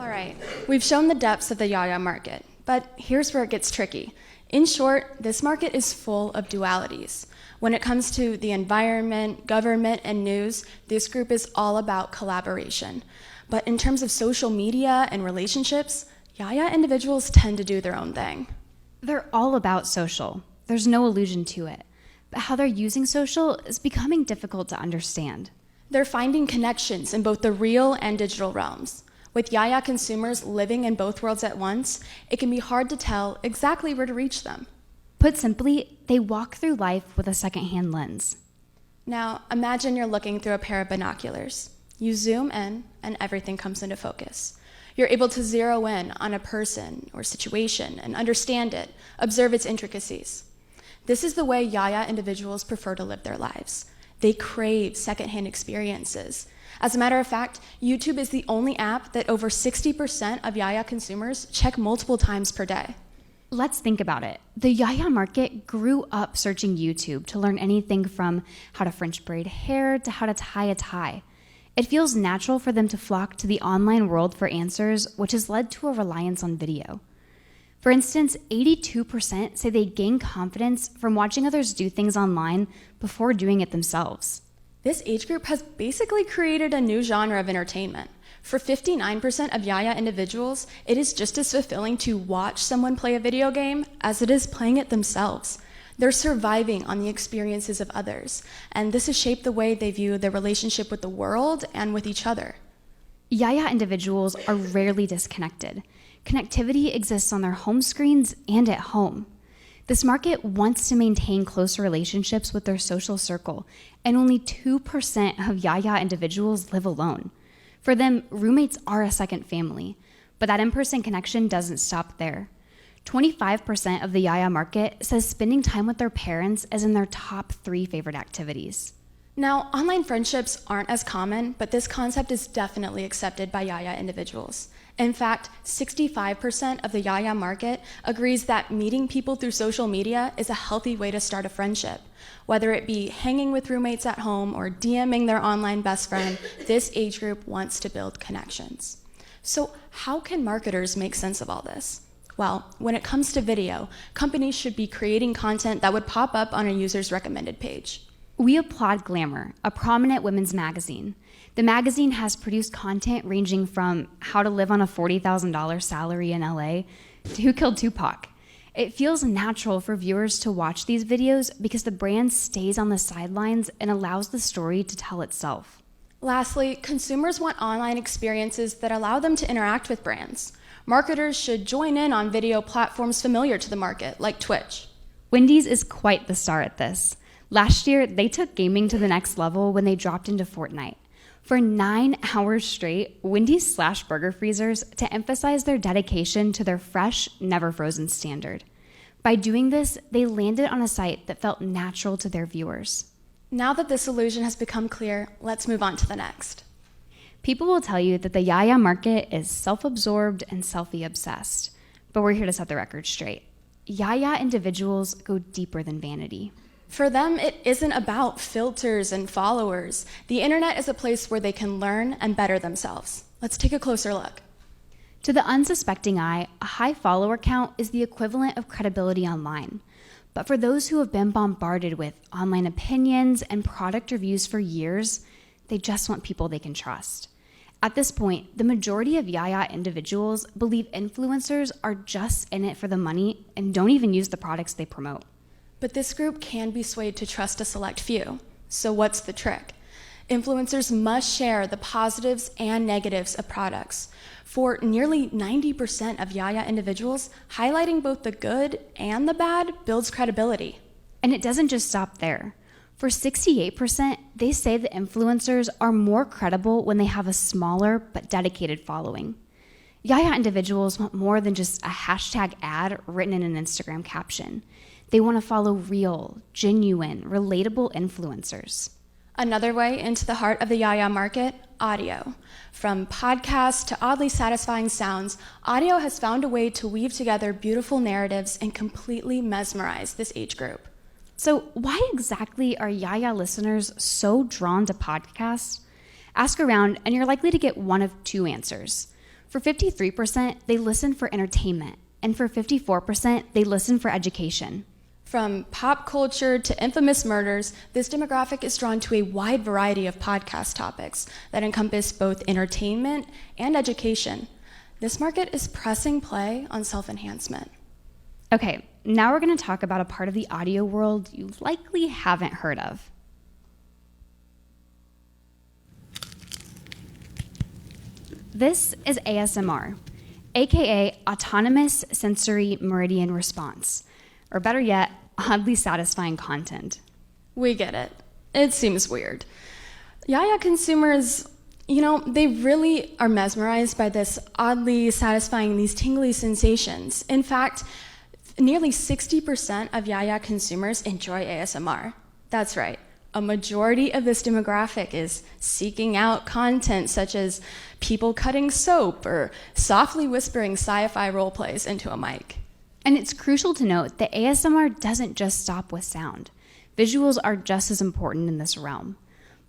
All right, we've shown the depths of the YAYA market, but here's where it gets tricky. In short, this market is full of dualities. When it comes to the environment, government, and news, this group is all about collaboration. But in terms of social media and relationships, YAYA individuals tend to do their own thing. They're all about social. There's no illusion to it. But how they're using social is becoming difficult to understand. They're finding connections in both the real and digital realms. With YAYA consumers living in both worlds at once, it can be hard to tell exactly where to reach them. Put simply, they walk through life with a secondhand lens. Now, imagine you're looking through a pair of binoculars. You zoom in, and everything comes into focus. You're able to zero in on a person or situation and understand it, observe its intricacies. This is the way YAYA individuals prefer to live their lives. They crave secondhand experiences. As a matter of fact, YouTube is the only app that over 60% of YAYA consumers check multiple times per day. Let's think about it. The YAYA market grew up searching YouTube to learn anything from how to French braid hair to how to tie a tie. It feels natural for them to flock to the online world for answers, which has led to a reliance on video. For instance, 82% say they gain confidence from watching others do things online before doing it themselves. This age group has basically created a new genre of entertainment. For 59% of YAYA individuals, it is just as fulfilling to watch someone play a video game as it is playing it themselves. They're surviving on the experiences of others, and this has shaped the way they view their relationship with the world and with each other. YAYA individuals are rarely disconnected. Connectivity exists on their home screens and at home. This market wants to maintain closer relationships with their social circle, and only 2% of YAYA individuals live alone. For them, roommates are a second family, but that in-person connection doesn't stop there. 25% of the YAYA market says spending time with their parents is in their top 3 favorite activities. Now, online friendships aren't as common, but this concept is definitely accepted by YAYA individuals. In fact, 65% of the YAYA market agrees that meeting people through social media is a healthy way to start a friendship. Whether it be hanging with roommates at home or DMing their online best friend, this age group wants to build connections. So how can marketers make sense of all this? Well, when it comes to video, companies should be creating content that would pop up on a user's recommended page. We applaud GLAMOUR, a prominent women's magazine. The magazine has produced content ranging from how to live on a $40,000 salary in LA to who killed Tupac. It feels natural for viewers to watch these videos because the brand stays on the sidelines and allows the story to tell itself. Lastly, consumers want online experiences that allow them to interact with brands. Marketers should join in on video platforms familiar to the market, like Twitch. Wendy's is quite the star at this. Last year, they took gaming to the next level when they dropped into Fortnite. For 9 hours straight, Wendy's slashed burger freezers to emphasize their dedication to their fresh, never frozen standard. By doing this, they landed on a site that felt natural to their viewers. Now that this illusion has become clear, let's move on to the next. People will tell you that the YAYA market is self-absorbed and selfie-obsessed, but we're here to set the record straight. YAYA individuals go deeper than vanity. For them, it isn't about filters and followers. The internet is a place where they can learn and better themselves. Let's take a closer look. To the unsuspecting eye, a high follower count is the equivalent of credibility online. But for those who have been bombarded with online opinions and product reviews for years, they just want people they can trust. At this point, the majority of YAYA individuals believe influencers are just in it for the money and don't even use the products they promote. But this group can be swayed to trust a select few. So what's the trick? Influencers must share the positives and negatives of products. For nearly 90% of YAYA individuals, highlighting both the good and the bad builds credibility. And it doesn't just stop there. For 68%, they say the influencers are more credible when they have a smaller but dedicated following. YAYA individuals want more than just a hashtag ad written in an Instagram caption. They want to follow real, genuine, relatable influencers. Another way into the heart of the YAYA market, audio. From podcasts to oddly satisfying sounds, audio has found a way to weave together beautiful narratives and completely mesmerize this age group. So why exactly are YAYA listeners so drawn to podcasts? Ask around and you're likely to get one of 2 answers. For 53%, they listen for entertainment, and for 54%, they listen for education. From pop culture to infamous murders, this demographic is drawn to a wide variety of podcast topics that encompass both entertainment and education. This market is pressing play on self-enhancement. Okay, now we're going to talk about a part of the audio world you likely haven't heard of. This is ASMR, aka Autonomous Sensory Meridian Response, or better yet, oddly satisfying content. We get it. It seems weird. YAYA consumers, they really are mesmerized by this oddly satisfying, these tingly sensations. In fact, nearly 60% of YAYA consumers enjoy ASMR. That's right. A majority of this demographic is seeking out content such as people cutting soap or softly whispering sci-fi role plays into a mic. And it's crucial to note that ASMR doesn't just stop with sound. Visuals are just as important in this realm.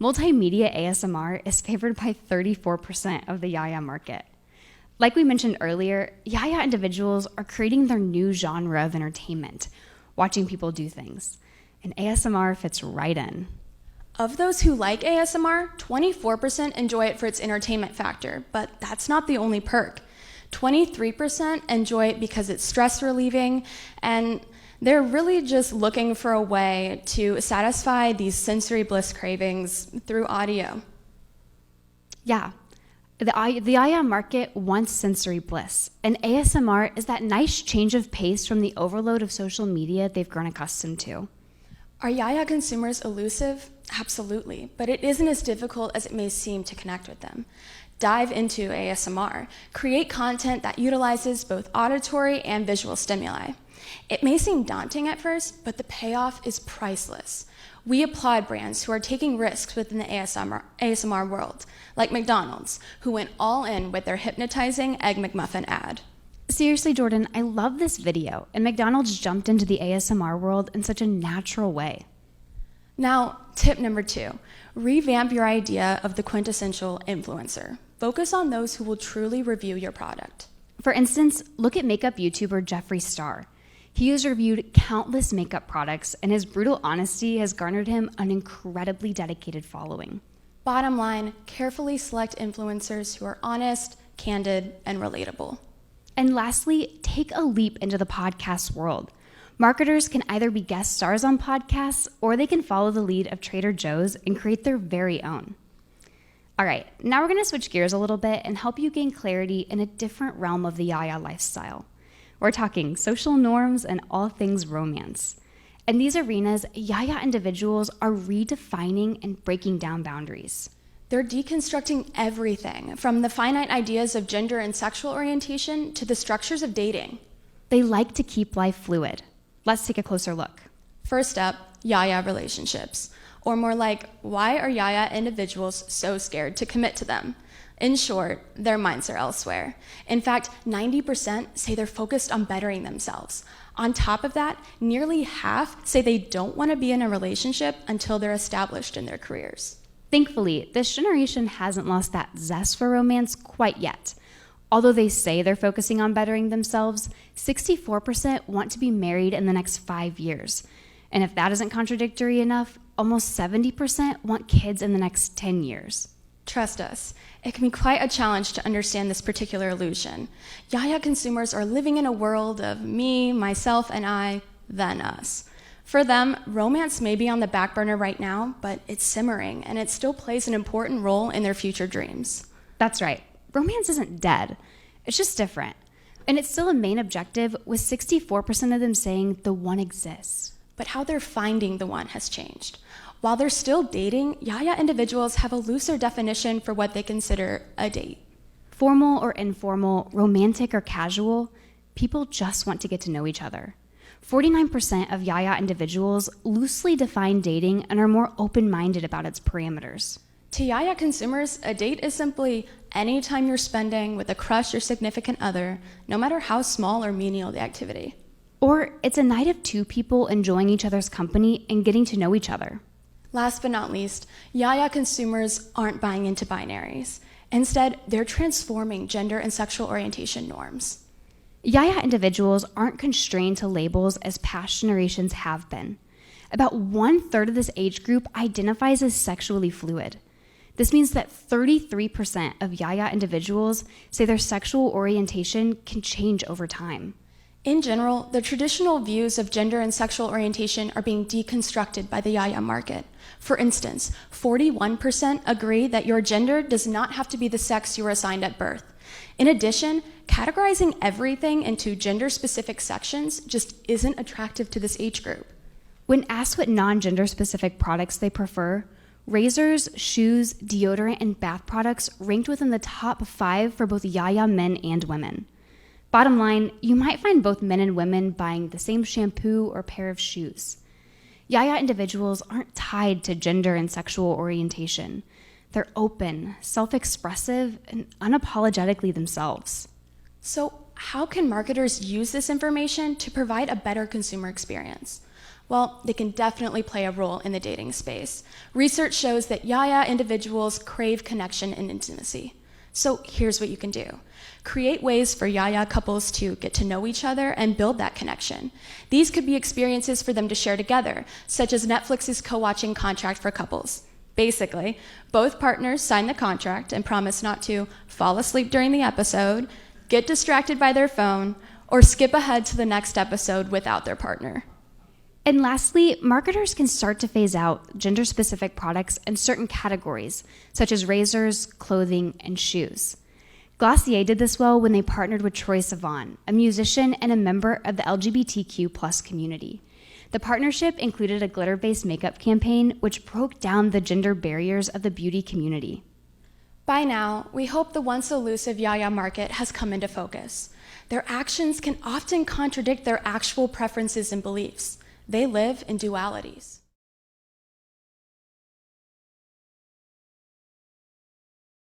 Multimedia ASMR is favored by 34% of the YAYA market. Like we mentioned earlier, YAYA individuals are creating their new genre of entertainment, watching people do things. And ASMR fits right in. Of those who like ASMR, 24% enjoy it for its entertainment factor, but that's not the only perk. 23% enjoy it because it's stress relieving, and they're really just looking for a way to satisfy these sensory bliss cravings through audio. Yeah, the YAYA market wants sensory bliss, and ASMR is that nice change of pace from the overload of social media they've grown accustomed to. Are YAYA consumers elusive? Absolutely, but it isn't as difficult as it may seem to connect with them. Dive into ASMR. Create content that utilizes both auditory and visual stimuli. It may seem daunting at first, but the payoff is priceless. We applaud brands who are taking risks within the ASMR world, like McDonald's, who went all in with their hypnotizing Egg McMuffin ad. Seriously, Jordan, I love this video, and McDonald's jumped into the ASMR world in such a natural way. Now, tip number 2, revamp your idea of the quintessential influencer. Focus on those who will truly review your product. For instance, look at makeup YouTuber Jeffree Star. He has reviewed countless makeup products, and his brutal honesty has garnered him an incredibly dedicated following. Bottom line, carefully select influencers who are honest, candid, and relatable. And lastly, take a leap into the podcast world. Marketers can either be guest stars on podcasts, or they can follow the lead of Trader Joe's and create their very own. All right, now we're going to switch gears a little bit and help you gain clarity in a different realm of the YAYA lifestyle. We're talking social norms and all things romance. In these arenas, YAYA individuals are redefining and breaking down boundaries. They're deconstructing everything, from the finite ideas of gender and sexual orientation to the structures of dating. They like to keep life fluid. Let's take a closer look. First up, YAYA relationships. Or more like, why are YAYA individuals so scared to commit to them? In short, their minds are elsewhere. In fact, 90% say they're focused on bettering themselves. On top of that, nearly half say they don't want to be in a relationship until they're established in their careers. Thankfully, this generation hasn't lost that zest for romance quite yet. Although they say they're focusing on bettering themselves, 64% want to be married in the next 5 years. And if that isn't contradictory enough, almost 70% want kids in the next 10 years. Trust us, it can be quite a challenge to understand this particular illusion. YAYA consumers are living in a world of me, myself, and I, then us. For them, romance may be on the back burner right now, but it's simmering, and it still plays an important role in their future dreams. That's right. Romance isn't dead. It's just different. And it's still a main objective, with 64% of them saying the one exists. But how they're finding the one has changed. While they're still dating, YAYA individuals have a looser definition for what they consider a date. Formal or informal, romantic or casual, people just want to get to know each other. 49% of YAYA individuals loosely define dating and are more open-minded about its parameters. To YAYA consumers, a date is simply any time you're spending with a crush or significant other, no matter how small or menial the activity. Or it's a night of two people enjoying each other's company and getting to know each other. Last but not least, YAYA consumers aren't buying into binaries. Instead, they're transforming gender and sexual orientation norms. YAYA individuals aren't constrained to labels as past generations have been. About 1/3 of this age group identifies as sexually fluid. This means that 33% of YAYA individuals say their sexual orientation can change over time. In general, the traditional views of gender and sexual orientation are being deconstructed by the YAYA market. For instance, 41% agree that your gender does not have to be the sex you were assigned at birth. In addition, categorizing everything into gender-specific sections just isn't attractive to this age group. When asked what non-gender specific products they prefer, razors, shoes, deodorant, and bath products ranked within the top 5 for both YAYA men and women. Bottom line, you might find both men and women buying the same shampoo or pair of shoes. YAYA individuals aren't tied to gender and sexual orientation. They're open, self-expressive, and unapologetically themselves. So, how can marketers use this information to provide a better consumer experience? Well, they can definitely play a role in the dating space. Research shows that YAYA individuals crave connection and intimacy. So here's what you can do. Create ways for YAYA couples to get to know each other and build that connection. These could be experiences for them to share together, such as Netflix's co-watching contract for couples. Basically, both partners sign the contract and promise not to fall asleep during the episode, get distracted by their phone, or skip ahead to the next episode without their partner. And lastly, marketers can start to phase out gender-specific products in certain categories, such as razors, clothing, and shoes. Glossier did this well when they partnered with Troye Sivan, a musician and a member of the LGBTQ+ community. The partnership included a glitter-based makeup campaign, which broke down the gender barriers of the beauty community. By now, we hope the once elusive YAYA market has come into focus. Their actions can often contradict their actual preferences and beliefs. They live in dualities.